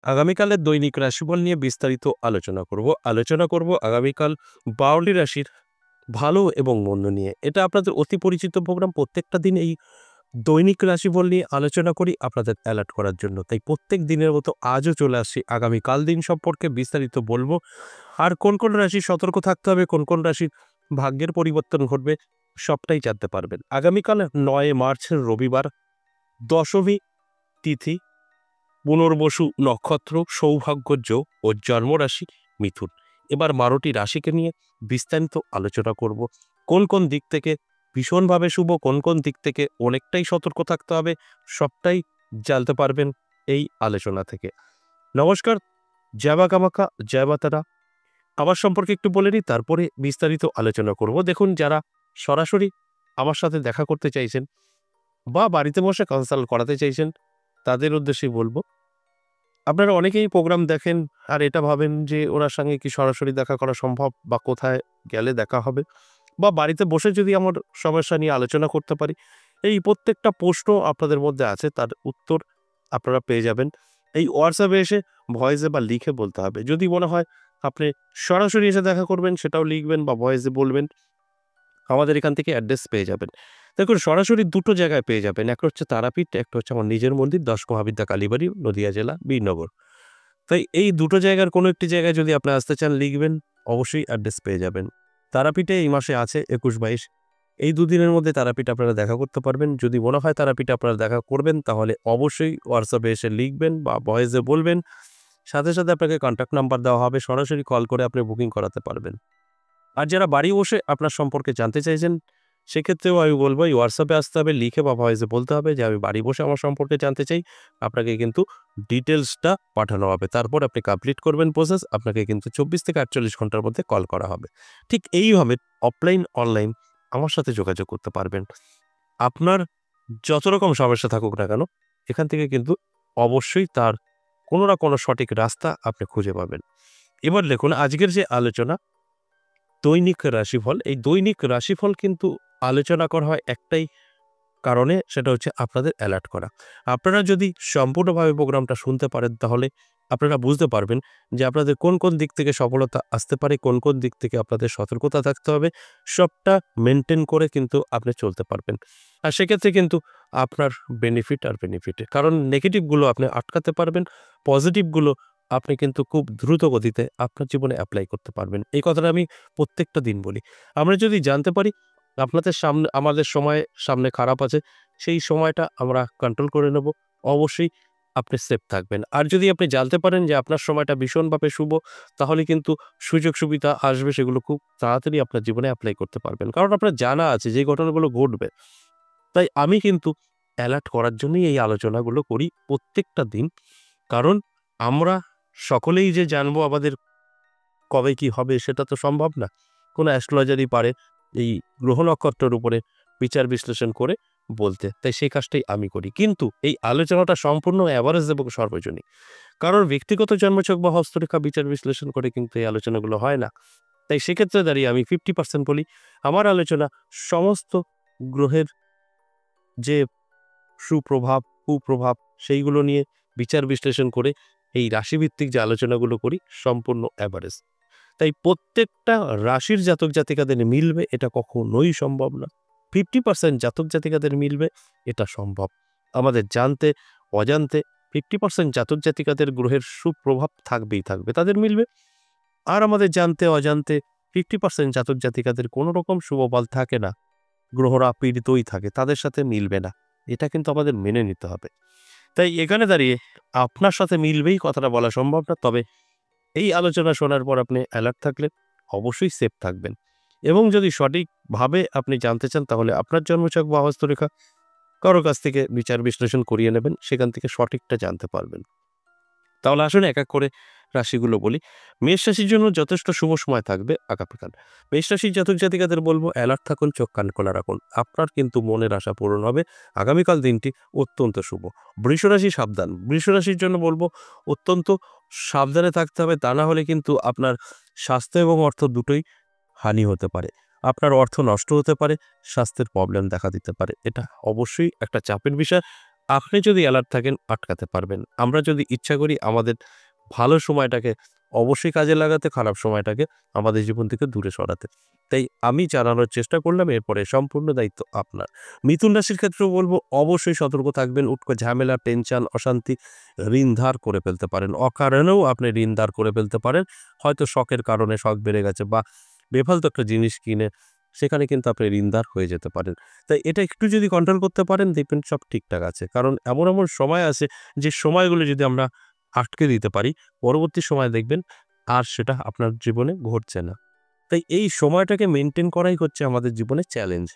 আগামীকালের দৈনিক রাশিফল নিয়ে বিস্তারিত আলোচনা করব আগামীকাল 12টি রাশির ভালো এবং মন্দ নিয়ে। এটা আপনাদের অতি পরিচিত প্রোগ্রাম। প্রত্যেকটা দিন এই দৈনিক রাশিফল নিয়ে আলোচনা করি আপনাদের অ্যালার্ট করার জন্য। তাই প্রত্যেক দিনের মতো আজও চলে আসছি আগামীকাল দিন সম্পর্কে বিস্তারিত বলবো। আর কোন কোন রাশি সতর্ক থাকতে হবে, কোন কোন রাশির ভাগ্যের পরিবর্তন ঘটবে, সবটাই জানতে পারবেন। আগামীকাল 9 মার্চ রবিবার, দশমী তিথি, পুনর্বসু নক্ষত্র, সৌভাগ্য যোগ ও জন্মরাশি মিথুন। এবার 12টি রাশিকে নিয়ে বিস্তারিত আলোচনা করব। কোন কোন দিক থেকে ভীষণভাবে শুভ, কোন কোন দিক থেকে অনেকটাই সতর্ক থাকতে হবে, সবটাই জানতে পারবেন এই আলোচনা থেকে। নমস্কার, জয় মা কামাখ্যা, জয় মা তারা। আমার সম্পর্কে একটু বলে নিই, তারপরে বিস্তারিত আলোচনা করব। দেখুন, যারা সরাসরি আমার সাথে দেখা করতে চাইছেন বা বাড়িতে বসে কনসাল্ট করাতে চাইছেন, তাদের উদ্দেশ্যেই বলবো, আপনারা অনেকেই প্রোগ্রাম দেখেন আর এটা ভাবেন যে ওনার সঙ্গে কি সরাসরি দেখা করা সম্ভব বা কোথায় গেলে দেখা হবে বা বাড়িতে বসে যদি আমার সমস্যা নিয়ে আলোচনা করতে পারি। এই প্রত্যেকটা প্রশ্ন আপনাদের মধ্যে আছে, তার উত্তর আপনারা পেয়ে যাবেন এই হোয়াটসঅ্যাপে এসে ভয়েসে বা লিখে বলতে হবে। যদি মনে হয় আপনি সরাসরি এসে দেখা করবেন, সেটাও লিখবেন বা ভয়েসে বলবেন। আমাদের এখান থেকে অ্যাড্রেস পেয়ে যাবেন। দেখুন, সরাসরি দুটো জায়গায় পেয়ে যাবেন। একটা হচ্ছে তারাপীঠ, একটা হচ্ছে আমার নিজের মন্দির, 10 মহাবিদ্যা কালীবাড়ি, নদিয়া জেলা, বীরনগর। তাই এই দুটো জায়গার কোনো একটি জায়গায় যদি আপনি আসতে চান, লিখবেন, অবশ্যই অ্যাড্রেস পেয়ে যাবেন। তারাপীঠে এই মাসে আছে 21-22, এই দুদিনের মধ্যে তারাপীঠ আপনারা দেখা করতে পারবেন। যদি মনে হয় তারাপীঠে আপনারা দেখা করবেন, তাহলে অবশ্যই হোয়াটসঅ্যাপে এসে লিখবেন বা ভয়েসে বলবেন। সাথে সাথে আপনাকে কন্ট্যাক্ট নাম্বার দেওয়া হবে, সরাসরি কল করে আপনি বুকিং করাতে পারবেন। আর যারা বাড়ি বসে আপনার সম্পর্কে জানতে চাইছেন, সেক্ষেত্রেও আমি বলবো এই হোয়াটসঅ্যাপে আসতে হবে, লিখে বা ভয়েসে বলতে হবে যে আমি বাড়ি বসে আমার সম্পর্কে জানতে চাই। আপনাকে কিন্তু ডিটেলসটা পাঠানো হবে। তারপর আপনি কমপ্লিট করবেন প্রসেস। আপনাকে কিন্তু 24 থেকে 48 ঘন্টার মধ্যে কল করা হবে। ঠিক এইভাবে অফলাইন, অনলাইন আমার সাথে যোগাযোগ করতে পারবেন। আপনার যত রকম সমস্যা থাকুক না কেন, এখান থেকে কিন্তু অবশ্যই তার কোনো না কোনো সঠিক রাস্তা আপনি খুঁজে পাবেন। এবার দেখুন, আজকের যে আলোচনা দৈনিক রাশিফল, এই দৈনিক রাশিফল কিন্তু আলোচনা করা হয় একটাই কারণে, সেটা হচ্ছে আপনাদের অ্যালার্ট করা। আপনারা যদি সম্পূর্ণভাবে প্রোগ্রামটা শুনতে পারেন, তাহলে আপনারা বুঝতে পারবেন যে আপনাদের কোন কোন দিক থেকে সফলতা আসতে পারে, কোন কোন দিক থেকে আপনাদের সতর্কতা থাকতে হবে। সবটা মেনটেন করে কিন্তু আপনি চলতে পারবেন। আর সেক্ষেত্রে কিন্তু আপনার বেনিফিট আর বেনিফিটে, কারণ নেগেটিভগুলো আপনি আটকাতে পারবেন, পজিটিভগুলো আপনি কিন্তু খুব দ্রুত গতিতে আপনার জীবনে অ্যাপ্লাই করতে পারবেন। এই কথাটা আমি প্রত্যেকটা দিন বলি। আমরা যদি জানতে পারি আপনাদের সামনে আমাদের সময় সামনে খারাপ আছে, সেই সময়টা আমরা কন্ট্রোল করে নেব, অবশ্যই আপনি সেফ থাকবেন। আর যদি আপনি জানতে পারেন যে আপনার সময়টা ভীষণভাবে শুভ, তাহলে কিন্তু সুযোগ সুবিধা আসবে, সেগুলো খুব তাড়াতাড়ি আপনার জীবনে অ্যাপ্লাই করতে পারবেন। কারণ আপনার জানা আছে যে ঘটনাগুলো ঘটবে। তাই আমি কিন্তু অ্যালার্ট করার জন্যই এই আলোচনাগুলো করি প্রত্যেকটা দিন। কারণ আমরা সকলেই যে জানবো আমাদের কবে কি হবে, সেটা তো সম্ভব না। কোনো অ্যাস্ট্রোলজারই পারে এই গ্রহ নক্ষত্রের উপরে বিচার বিশ্লেষণ করে বলতে। তাই সেই কাজটাই আমি করি। কিন্তু এই আলোচনাটা সম্পূর্ণ এভারেজ এবং সর্বজনীন। কারণ ব্যক্তিগত জন্মছক বা হস্তরেখা বিচার বিশ্লেষণ করে কিন্তু এই আলোচনাগুলো হয় না। তাই সেক্ষেত্রে দাঁড়িয়ে আমি 50% বলি। আমার আলোচনা সমস্ত গ্রহের যে সুপ্রভাব, কুপ্রভাব, সেইগুলো নিয়ে বিচার বিশ্লেষণ করে এই রাশিভিত্তিক যে আলোচনাগুলো করি, সম্পূর্ণ এভারেজ। তাই প্রত্যেকটা রাশির জাতক জাতিকাদের মিলবে এটা কখনোই সম্ভব না। 50% জাতক জাতিকাদের মিলবে এটা সম্ভব। আমাদের জানতে অজান্তে 50% জাতক জাতিকাদের গ্রহের সুপ্রভাব থাকবেই থাকবে, তাদের মিলবে। আর আমাদের জানতে অজান্তে 50% জাতক জাতিকাদের কোনো রকম শুভফল থাকে না, গ্রহরা পীড়িতই থাকে, তাদের সাথে মিলবে না। এটা কিন্তু আমাদের মেনে নিতে হবে। তাই এখানে দাঁড়িয়ে আপনার সাথে মিলবেই কথাটা বলা সম্ভব না। তবে এই আলোচনা শোনার পর আপনি অ্যালার্ট থাকলে অবশ্যই সেফ থাকবেন। এবং যদি সঠিকভাবে আপনি জানতে চান, তাহলে আপনার জন্মছক বা হস্তরেখা কারো কাছ থেকে বিচার বিশ্লেষণ করিয়ে নেবেন, সেখান থেকে সঠিকটা জানতে পারবেন। তাহলে আসুন এক এক করে রাশিগুলো বলি। মেষ রাশির জন্য যথেষ্ট শুভ সময় থাকবে আগামীকাল। মেষ রাশির জাতক জাতিকাদের বলবো অ্যালার্ট থাকুন, চোখ কান খোলা রাখুন। আপনার কিন্তু মনের আশা পূরণ হবে। আগামীকাল দিনটি অত্যন্ত শুভ। বৃষ রাশি সাবধান। বৃষ রাশির জন্য বলবো অত্যন্ত সাবধানে থাকতে হবে, তা না হলে কিন্তু আপনার স্বাস্থ্য এবং অর্থ দুটোই হানি হতে পারে। আপনার অর্থ নষ্ট হতে পারে, স্বাস্থ্যের প্রবলেম দেখা দিতে পারে। এটা অবশ্যই একটা চাপের বিষয়। আপনি যদি অ্যালার্ট থাকেন আটকাতে পারবেন। আমরা যদি ইচ্ছা করি আমাদের ভালো সময়টাকে অবশ্যই কাজে লাগাতে, খারাপ সময়টাকে আমাদের জীবন থেকে দূরে সরাতে। তাই আমি জানানোর চেষ্টা করলাম, এরপরে সম্পূর্ণ দায়িত্ব আপনার। মিথুন রাশির ক্ষেত্রেও বলব অবশ্যই সতর্ক থাকবেন। উটকো ঝামেলা, টেনশন, অশান্তি, ঋণ ধার করে ফেলতে পারেন। অকারণেও আপনি ঋণ ধার করে ফেলতে পারেন। হয়তো শখের কারণে শখ বেড়ে গেছে বা বেফালতু একটা জিনিস কিনে সেখানে কিন্তু আপনি ঋণদার হয়ে যেতে পারেন। তাই এটা একটু যদি কন্ট্রোল করতে পারেন দেখবেন সব ঠিকঠাক আছে। কারণ এমন সময় আছে যে সময়গুলো যদি আমরা আটকে দিতে পারি, পরবর্তী সময়ে দেখবেন আর সেটা আপনার জীবনে ঘটছে না। তাই এই সময়টাকে মেইনটেইন করাই হচ্ছে আমাদের জীবনের চ্যালেঞ্জ।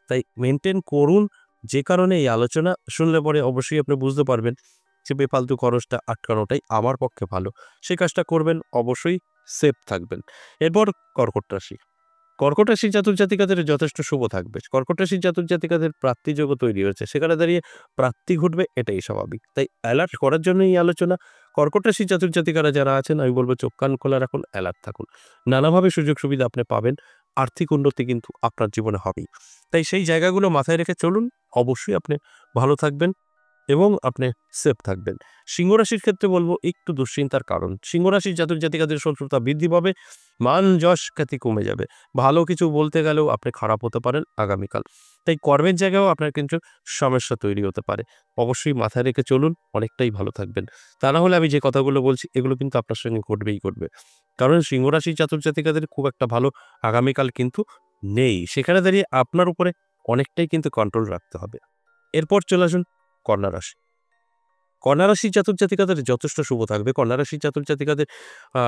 তাই মেইনটেইন করুন। যে কারণে এই আলোচনা শুনলে পরে অবশ্যই আপনি বুঝতে পারবেন যে বেফালতু খরচটা আটকানোটাই আমার পক্ষে ভালো। সেই কাজটা করবেন, অবশ্যই সেফ থাকবেন। এরপর কর্কট রাশি। কর্কট রাশির জাতক জাতিকাদের যথেষ্ট শুভ থাকবে। কর্কট রাশির জাতক জাতিকাদের প্রাপ্তিযোগও তৈরি হয়েছে। সেখানে দাঁড়িয়ে প্রাপ্তি ঘটবে, এটাই স্বাভাবিক। তাই অ্যালার্ট করার জন্যই এই আলোচনা। কর্কট রাশির জাতক জাতিকারা যারা আছেন আমি বলব চোখ কান খোলা রাখুন, অ্যালার্ট থাকুন। নানাভাবে সুযোগ সুবিধা আপনি পাবেন। আর্থিক উন্নতি কিন্তু আপনার জীবনে হবেই। তাই সেই জায়গাগুলো মাথায় রেখে চলুন। অবশ্যই আপনি ভালো থাকবেন এবং আপনি সেফ থাকবেন। সিংহ রাশির ক্ষেত্রে বলব একটু দুশ্চিন্তার কারণ। সিংহ রাশির জাতক জাতিকাদের শত্রুতা বৃদ্ধি পাবে, মান যশ খ্যাতি কমে যাবে। ভালো কিছু বলতে গেলেও আপনি খারাপ হতে পারেন আগামীকাল। তাই কর্মের জায়গায়ও আপনার কিন্তু সমস্যা তৈরি হতে পারে। অবশ্যই মাথায় রেখে চলুন, অনেকটাই ভালো থাকবেন। তা না হলে আমি যে কথাগুলো বলছি এগুলো কিন্তু আপনার সঙ্গে ঘটবেই ঘটবে। কারণ সিংহ রাশির জাতক জাতিকাদের খুব একটা ভালো আগামীকাল কিন্তু নেই। সেখানে দাঁড়িয়ে আপনার উপরে অনেকটাই কিন্তু কন্ট্রোল রাখতে হবে। এরপর চলে আসুন কন্যা রাশি। কন্যা রাশির জাতক জাতিকাদের যথেষ্ট শুভ থাকবে। কন্যা রাশির জাতক জাতিকাদের আ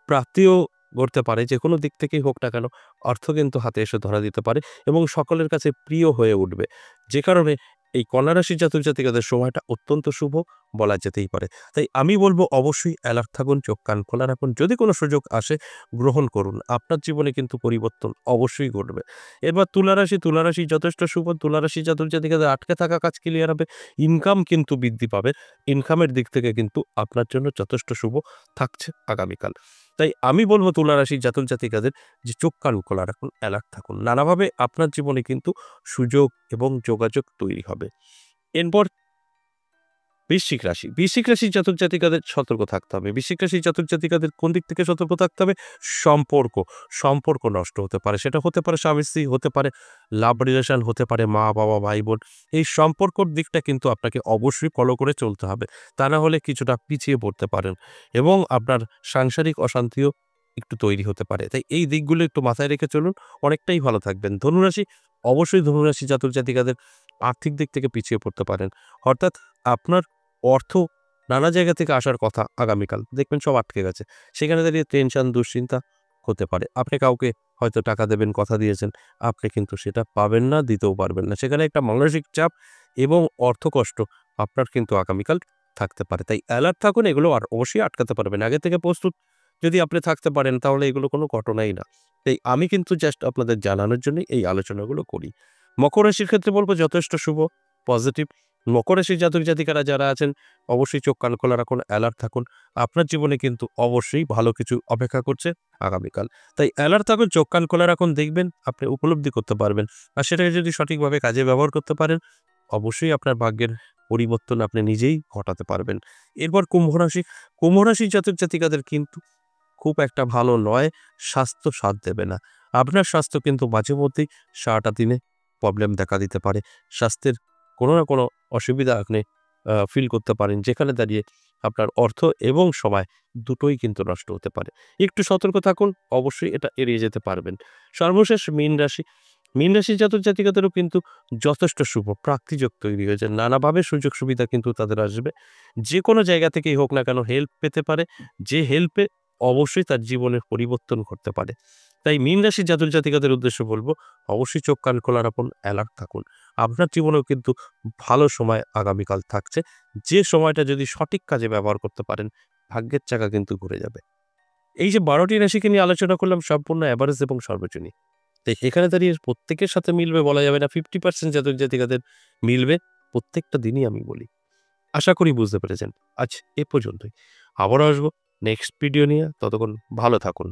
প্রাপ্তিও ঘটতে পারে। যেকোনো দিক থেকেই হোক না কেন, অর্থ কিন্তু হাতে এসে ধরা দিতে পারে এবং সকলের কাছে প্রিয় হয়ে উঠবে। যে কারণে এই কন্যা রাশির জাতক জাতিকাদের সময়টা অত্যন্ত শুভ বলা যেতেই পারে। তাই আমি বলব অবশ্যই অ্যালার্ট থাকুন, চোখ কান খোলা রাখুন। যদি কোনো সুযোগ আসে গ্রহণ করুন। আপনার জীবনে কিন্তু পরিবর্তন অবশ্যই ঘটবে। এবার তুলা রাশি, তুলা রাশি যথেষ্ট শুভ। তুলা রাশির জাতক জাতিকাদের আটকে থাকা কাজ ক্লিয়ার হবে। ইনকাম কিন্তু বৃদ্ধি পাবে। ইনকামের দিক থেকে কিন্তু আপনার জন্য যথেষ্ট শুভ থাকছে আগামীকাল। তাই আমি বলব তুলা রাশির জাতক জাতিকাদের যে চোখ কান খোলা রাখুন, অ্যালার্ট থাকুন। নানাভাবে আপনার জীবনে কিন্তু সুযোগ এবং যোগাযোগ তৈরি হবে। এরপর বৃশ্চিক রাশি। বৃশ্চিক রাশির জাতক জাতিকাদের সতর্ক থাকতে হবে। বৃশ্চিক রাশির জাতক জাতিকাদের কোন দিক থেকে সতর্ক থাকতে হবে? সম্পর্ক। সম্পর্ক নষ্ট হতে পারে। সেটা হতে পারে স্বামী-স্ত্রী, হতে পারে লাভ রিলেশন, হতে পারে মা-বাবা, ভাই-বোন। এই সম্পর্কর দিকটা কিন্তু আপনাকে অবশ্যই ফলো করে চলতে হবে। তা না হলে কিছুটা পিছিয়ে পড়তে পারেন এবং আপনার সাংসারিক অশান্তিও একটু তৈরি হতে পারে। তাই এই দিকগুলো একটু মাথায় রেখে চলুন, অনেকটাই ভালো থাকবেন। ধনুরাশি, অবশ্যই ধনুরাশি জাতক জাতিকাদের আর্থিক দিক থেকে পিছিয়ে পড়তে পারেন। অর্থাৎ আপনার অর্থ নানা জায়গা থেকে আসার কথা আগামীকাল। দেখবেন সব আটকে গেছে। সেখানে দাঁড়িয়ে টেনশন, দুশ্চিন্তা হতে পারে। আপনি কাউকে হয়তো টাকা দেবেন, কথা দিয়েছেন। আপনি কিন্তু সেটা পাবেন না, দিতেও পারবেন না। সেখানে একটা মানসিক চাপ এবং অর্থকষ্ট আপনার কিন্তু আগামীকাল থাকতে পারে। তাই অ্যালার্ট থাকুন, এগুলো আর অবশ্যই আটকাতে পারবেন। আগে থেকে প্রস্তুত যদি আপনি থাকতে পারেন তাহলে এগুলো কোনো ঘটনাই না। তাই আমি কিন্তু জাস্ট আপনাদের জানানোর জন্যই এই আলোচনাগুলো করি। মকর রাশির ক্ষেত্রে বলব যথেষ্ট শুভ, পজিটিভ। মকর রাশির জাতক জাতিকারা যারা আছেন অবশ্যই চোখ কান খোলা রাখুন, অ্যালার্ট থাকুন। আপনার জীবনে কিন্তু অবশ্যই ভালো কিছু অপেক্ষা করছে আগামীকাল। তাই অ্যালার্ট থাকুন, চোখ কান খোলা রাখুন, দেখবেন আপনি উপলব্ধি করতে পারবেন। আর সেটাকে যদি সঠিকভাবে কাজে ব্যবহার করতে পারেন, অবশ্যই আপনার ভাগ্যের পরিবর্তন আপনি নিজেই ঘটাতে পারবেন। এরপর কুম্ভ রাশি। কুম্ভ রাশির জাতক জাতিকাদের কিন্তু খুব একটা ভালো নয়। স্বাস্থ্য সাথ দেবে না। আপনার স্বাস্থ্য কিন্তু মাঝে মধ্যেই সারাটা দিনে প্রবলেম দেখা দিতে পারে। স্বাস্থ্যের কোনো না কোনো অসুবিধা আপনি ফিল করতে পারেন। যেখানে দাঁড়িয়ে আপনার অর্থ এবং সময় দুটোই কিন্তু নষ্ট হতে পারে। একটু সতর্ক থাকুন, অবশ্যই এটা এড়িয়ে যেতে পারবেন। সর্বশেষ মীন রাশি। মীন রাশির জাতক জাতিকাদেরও কিন্তু যথেষ্ট শুভ প্রাপ্তিযোগ তৈরি হয়েছে। নানাভাবে সুযোগ সুবিধা কিন্তু তাদের আসবে। যেকোনো জায়গা থেকেই হোক না কেন হেল্প পেতে পারে। যে হেল্পে অবশ্যই তার জীবনের পরিবর্তন ঘটতে পারে। তাই মীন রাশির জাতক জাতিকাদের উদ্দেশ্যে বলব, অবশ্যই চোখ কান খোলা রাখুন, অ্যালার্ট থাকুন। আপনার জীবনেও কিন্তু ভালো সময় আগামীকাল থাকছে। যে সময়টা যদি সঠিক কাজে ব্যবহার করতে পারেন, ভাগ্যের চাকা কিন্তু ঘুরে যাবে। এই যে ১২ টি রাশিকে নিয়ে আলোচনা করলাম সম্পূর্ণ এভারেজ এবং সর্বজনীন। তাই এখানে দাঁড়িয়ে প্রত্যেকের সাথে মিলবে বলা যাবে না। 50% জাতক জাতিকাদের মিলবে। প্রত্যেকটা দিনই আমি বলি। আশা করি বুঝতে পেরেছেন। আজ এ পর্যন্তই। আবারও আসবো নেক্সট ভিডিও নিয়ে। ততক্ষণ ভালো থাকুন।